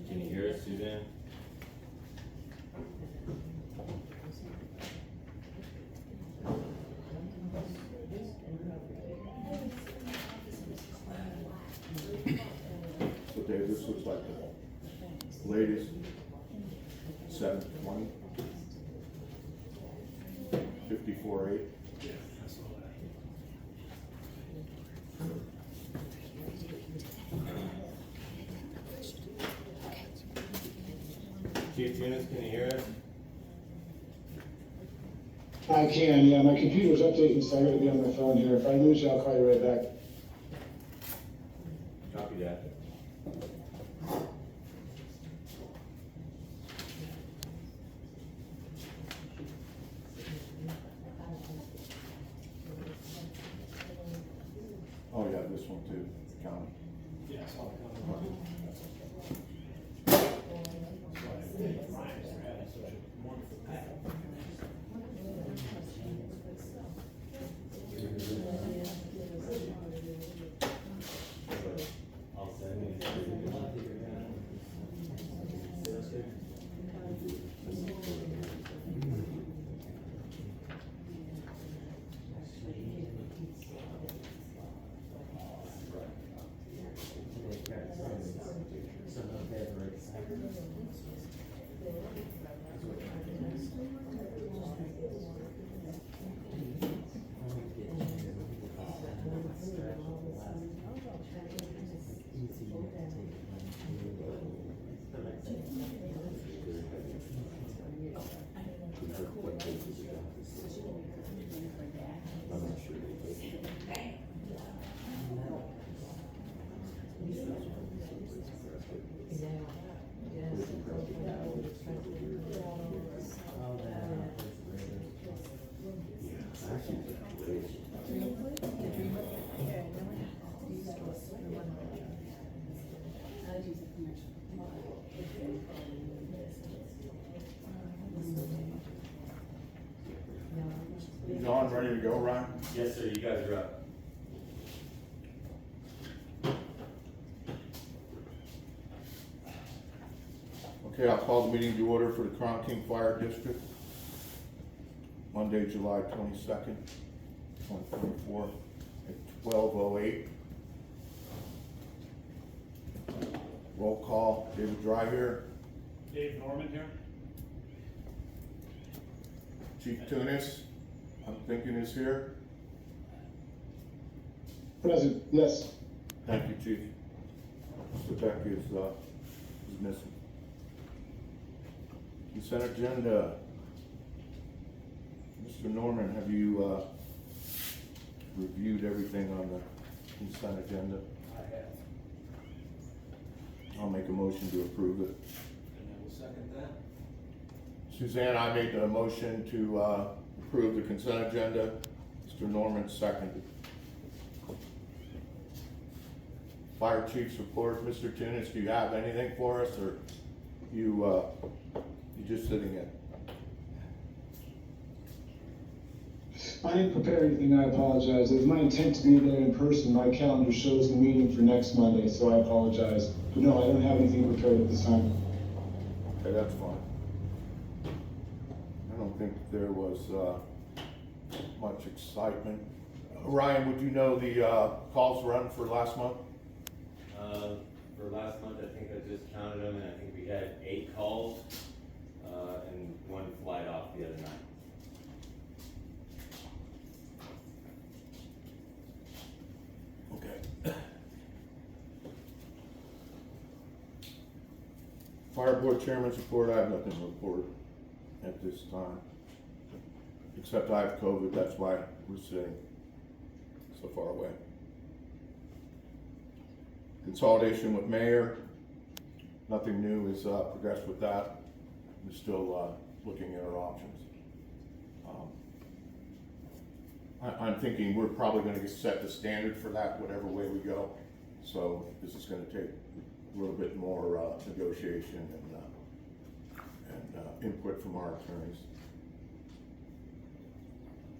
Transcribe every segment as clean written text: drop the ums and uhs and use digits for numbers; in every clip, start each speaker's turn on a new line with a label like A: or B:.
A: Can you hear us, Suzanne?
B: So Dave, this looks like the latest 720, 54.8.
A: Chief Tunis, can you hear us?
C: I can, yeah. My computer's updating, so I gotta be on my phone here. If I lose you, I'll call you right back.
A: Copy that.
B: Oh yeah, this one too, county.
D: Yes, I'll come.
A: I'll send you.
B: You on, ready to go, Ryan?
A: Yes, sir, you guys are up.
B: Okay, I'll call the meeting to order for the Crown King Fire District. Monday, July 22nd, 2024 at 12:08. Roll call, David Dry here.
D: Dave Norman here.
B: Chief Tunis, I'm thinking is here.
C: Present, yes.
B: Thank you, Chief. Mr. Beck is missing. Consent agenda. Mr. Norman, have you reviewed everything on the consent agenda?
D: I have.
B: I'll make a motion to approve it.
D: And I will second that.
B: Suzanne, I made a motion to approve the consent agenda. Mr. Norman seconded. Fire Chief's report. Mr. Tunis, do you have anything for us, or you just sitting in?
C: I didn't prepare anything, I apologize. It was my intent to be there in person. My calendar shows the meeting for next Monday, so I apologize. But no, I don't have anything prepared at this time.
B: Okay, that's fine. I don't think there was much excitement. Ryan, would you know the calls run for last month?
A: For last month, I think I just counted them, and I think we had 8 calls, and 1 flight off the other night.
B: Okay. Fire Board Chairman's report, I have nothing to report at this time. except I have COVID, that's why we're sitting so far away. Consolidation with mayor, nothing new is progressed with that. We're still looking at our options. I'm thinking we're probably gonna set the standard for that, whatever way we go. So this is gonna take a little bit more negotiation and input from our attorneys.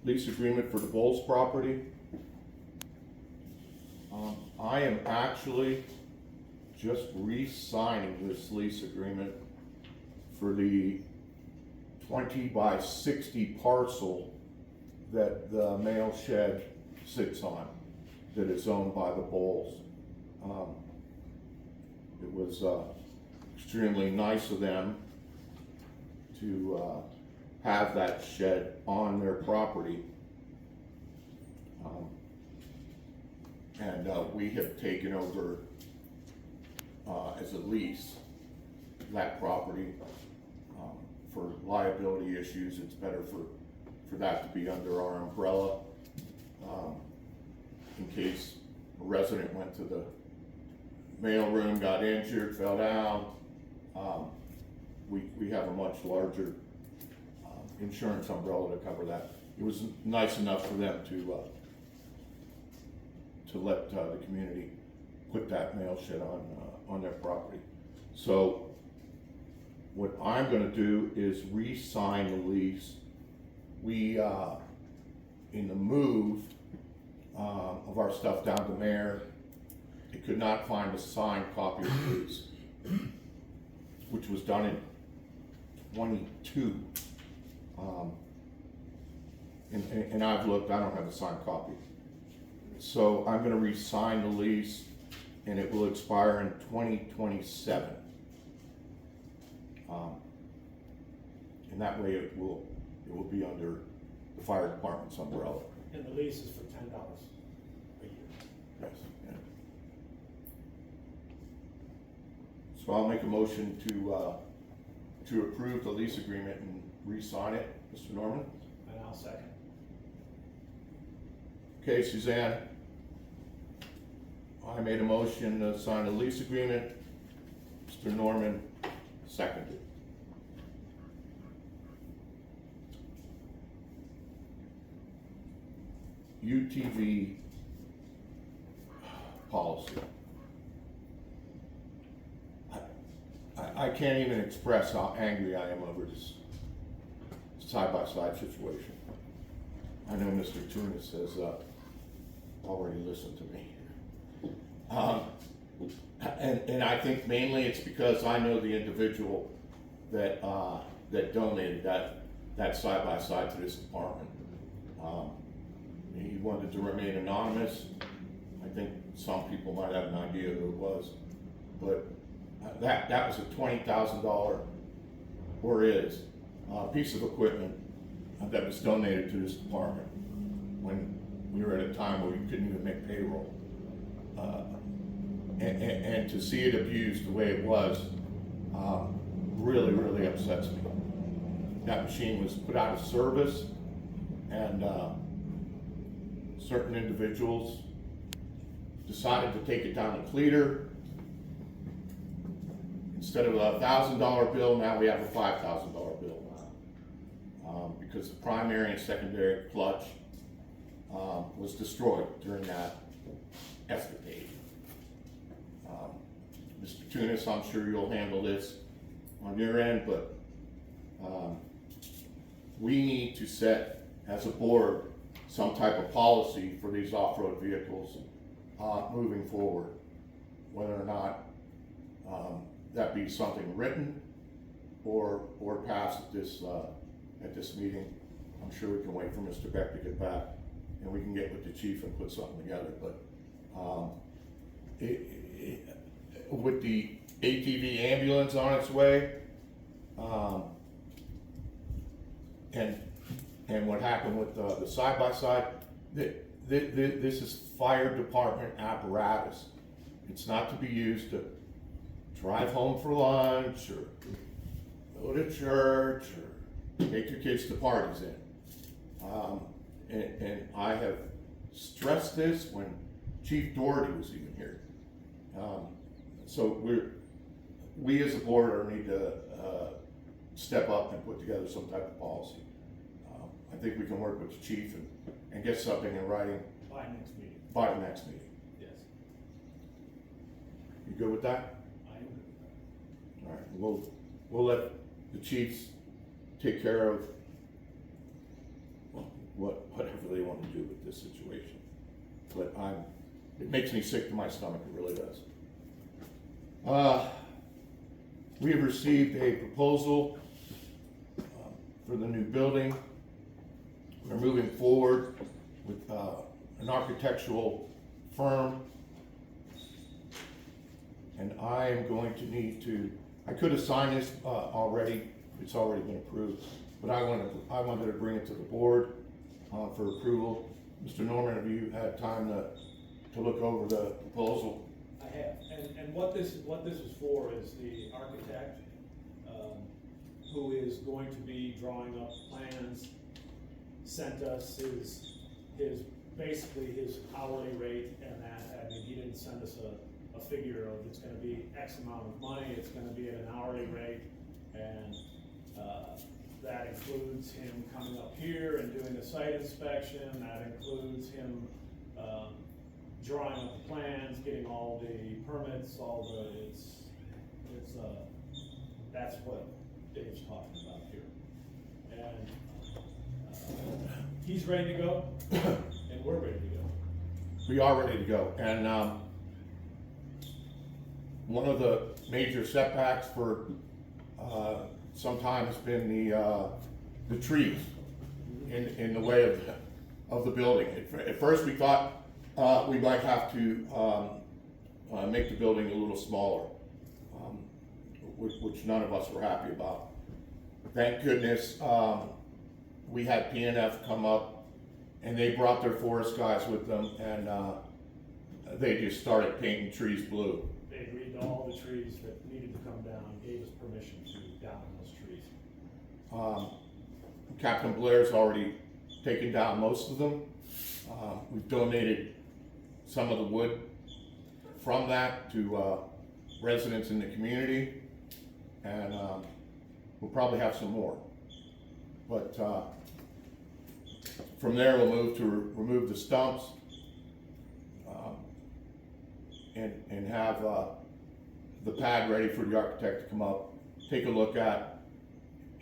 B: Lease agreement for the Bowles property. I am actually just re-signing this lease agreement for the 20 by 60 parcel that the mail shed sits on, that is owned by the Bowles. It was extremely nice of them to have that shed on their property. And we have taken over as a lease that property for liability issues. It's better for that to be under our umbrella in case a resident went to the mail room, got injured, fell down. We have a much larger insurance umbrella to cover that. It was nice enough for them to let the community put that mail shed on their property. So what I'm gonna do is re-sign the lease. We, in the move of our stuff down to Mayor, they could not find a signed copy of the lease, which was done in 22. And I've looked, I don't have a signed copy. So I'm gonna re-sign the lease and it will expire in 2027. And that way it will be under the fire department's umbrella.
D: And the lease is for $10 a year.
B: Yes. Yeah. So I'll make a motion to approve the lease agreement and re-sign it, Mr. Norman.
D: And I'll second.
B: Okay, Suzanne. I made a motion to sign a lease agreement. Mr. Norman seconded. UTV policy. I can't even express how angry I am over this side-by-side situation. I know Mr. Tunis has already listened to me. And I think mainly it's because I know the individual that donated that side-by-side to this department. He wanted to remain anonymous. I think some people might have an idea who it was, but that was a $20,000 or is piece of equipment that was donated to this department when we were at a time where we couldn't even make payroll. And to see it abused the way it was really, really upsets me. That machine was put out of service, and certain individuals decided to take it down to Cleator. Instead of a $1,000 bill, now we have a $5,000 bill. Because the primary and secondary clutch was destroyed during that escapade. Mr. Tunis, I'm sure you'll handle this on your end, but we need to set, as a board, some type of policy for these off-road vehicles moving forward. Whether or not that be something written or passed at this meeting. I'm sure we can wait for Mr. Beck to get back and we can get with the chief and put something together. But with the ATV ambulance on its way, and what happened with the side-by-side, this is fire department apparatus. It's not to be used to drive home for lunch or go to church or take your kids to parties in. And I have stressed this when Chief Doherty was even here. So we as a board are need to step up and put together some type of policy. I think we can work with the chief and get something in writing
D: By next meeting.
B: by the next meeting.
D: Yes.
B: You good with that?
D: I am good with that.
B: All right, we'll let the chiefs take care of whatever they want to do with this situation. But it makes me sick to my stomach, it really does. We have received a proposal for the new building. We're moving forward with an architectural firm. And I am going to need to, I could have signed this already, it's already been approved, but I wanted to bring it to the board for approval. Mr. Norman, have you had time to look over the proposal?
D: I have, and what this is for is the architect, who is going to be drawing up plans, sent us basically his hourly rate, and that, I mean, he didn't send us a figure of it's gonna be X amount of money, it's gonna be at an hourly rate, and, that includes him coming up here and doing the site inspection, that includes him, drawing up the plans, getting all the permits, that's what Dave's talking about here. And, he's ready to go, and we're ready to go.
B: We are ready to go, and one of the major setbacks for some time has been the trees in the way of the building. At first, we thought we might have to make the building a little smaller, which none of us were happy about. Thank goodness we had PNF come up, and they brought their forest guys with them, and they just started painting trees blue.
D: They agreed to all the trees that needed to come down, and gave us permission to down those trees.
B: Captain Blair's already taken down most of them. We've donated some of the wood from that to residents in the community, and we'll probably have some more. But from there, we'll move to remove the stumps and have the pad ready for the architect to come up, take a look at,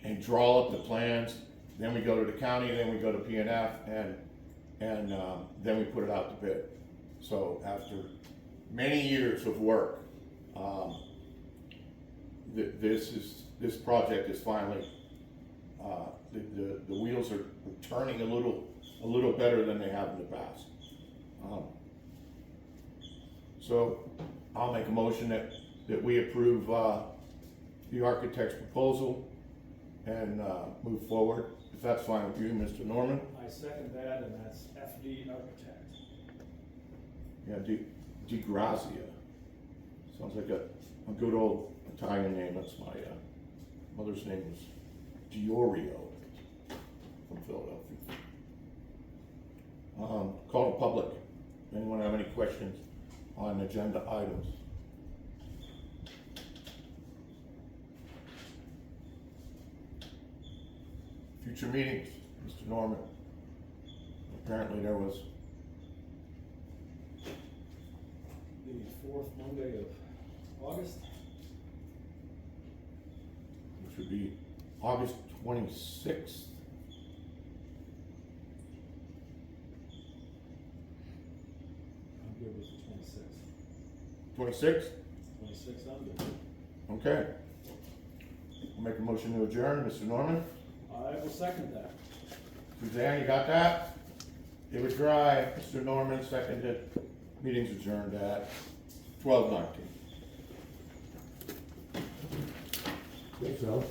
B: and draw up the plans. Then we go to the county, then we go to PNF, and then we put it out to bid. So after many years of work, this project is finally, the wheels are turning a little better than they have in the past. So I'll make a motion that we approve the architect's proposal and move forward, if that's fine with you, Mr. Norman.
D: I second that, and that's FD Architect.
B: Yeah, Di Grazia. Sounds like a good old Italian name. That's my mother's name was Giorio from Philadelphia. Call to public. Anyone have any questions on agenda items? Future meetings, Mr. Norman. Apparently there was
D: The fourth Monday of August.
B: which would be August 26th.
D: I'm good with the 26th.
B: 26th?
D: 26th, I'm good.
B: Okay. I'll make a motion to adjourn, Mr. Norman.
D: I will second that.
B: Suzanne, you got that? It was dry. Mr. Norman seconded. Meeting's adjourned at 12:19.
E: Think so.